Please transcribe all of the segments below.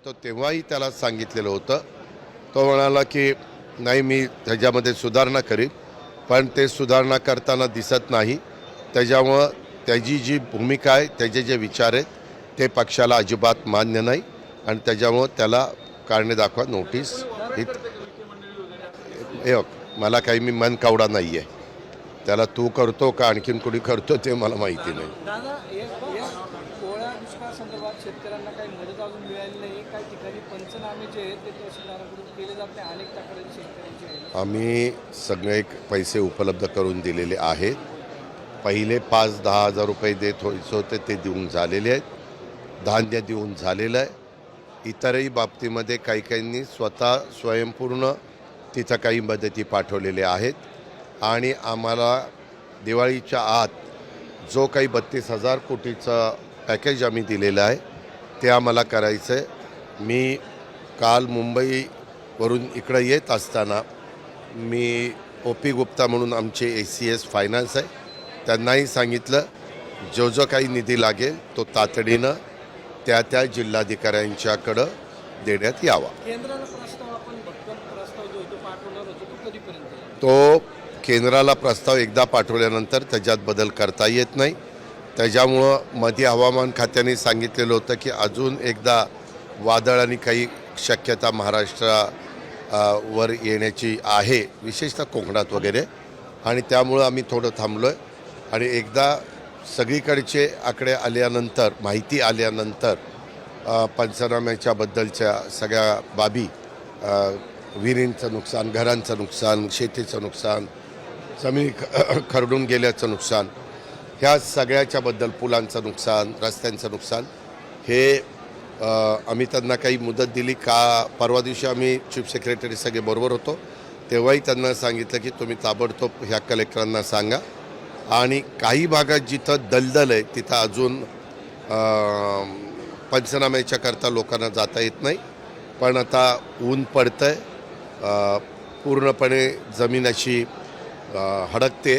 होतो तेव्हाही त्याला सांगितलेलं होतं. तो म्हणाला की नाही मी त्याच्यामध्ये सुधारणा करीन, पण ते सुधारणा करताना दिसत नाही. त्याच्यामुळं त्याची जी भूमिका आहे, त्याचे जे विचार आहेत ते पक्षाला अजिबात मान्य नाही आणि त्याच्यामुळं त्याला कारणे दाखवा नोटीस हे मला काही मी मन कावडा नाही आहे. त्याला तू करतो का आणखीन कोणी करतो ते मला माहिती नाही. दादा पोळ्या दुष्काळासंदर्भात शेतकऱ्यांना काही मदत अजून मिळाली नाही. काही ठिकाणी पंचनामे जे आहेत ते तहसीलदाराकडून केले जात नाही. अनेक तक्रारी शेतकऱ्यांची आहेत. आम्ही सगळे पैसे उपलब्ध करून दिलेले आहेत. पहिले 5-10 हजार रुपये देत होते ते देऊन झालेले आहेत. धान्य देऊन झालेलं आहे. इतरही बाबतीमध्ये काही काहींनी स्वतः स्वयंपूर्ण तिथं काही मदती पाठवलेल्या आहेत आणि आम्हाला दिवाळीच्या आत जो काही 32,000 कोटीचं पॅकेज आम्ही दिलेलं आहे ते आम्हाला करायचं आहे. मी काल मुंबईवरून इकडं येत असताना मी OP गुप्ता म्हणून आमचे ACS फायनान्स आहे त्यांनाही सांगितलं जो काही निधी लागेल तो तातडीनं त्या जिल्हाधिकाऱ्यांच्याकडं देण्यात यावा. केंद्राला प्रस्ताव आपण भक्कम प्रस्ताव जो तो पाठवणार होतो तो कधीपर्यंत? तो केंद्राला प्रस्ताव एकदा पाठवल्यानंतर त्याच्यात बदल करता येत नाही. त्याच्यामुळं मध्ये हवामान खात्याने सांगितलेलं होतं की अजून एकदा वादळ आणि काही शक्यता महाराष्ट्रावर येण्याची आहे, विशेषतः कोकणात वगैरे, आणि त्यामुळं आम्ही थोडं थांबलो आहे. आणि एकदा सगळीकडचे आकडे आल्यानंतर माहिती आल्यानंतर पंचनाम्याच्या बद्दलच्या सगळ्या बाबी, विहिरींचं नुकसान, घरांचं नुकसान, शेतीचं नुकसान, जमिनी खरडून गेल्याचं नुकसान, ह्या सगळ्याच्याबद्दल, पुलांचं नुकसान, रस्त्यांचं नुकसान, हे आम्ही त्यांना काही मुदत दिली का. परवा दिवशी आम्ही चीफ सेक्रेटरी सगळे बरोबर होतो तेव्हाही त्यांना सांगितलं की तुम्ही ताबडतोब ह्या कलेक्टरांना सांगा. आणि काही भागात जिथं दलदल आहे तिथं अजून पंचनाम्याच्याकरता लोकांना जाता येत नाही. पण आता ऊन पडतं आहे, पूर्णपणे जमीन अशी हडकते.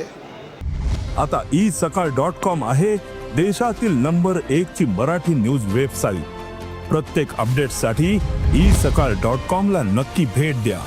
आता isakal.com आहे देशातील नंबर 1 ची मराठी न्यूज वेबसाईट. प्रत्येक अपडेटसाठी isakal.com ला नक्की भेट द्या.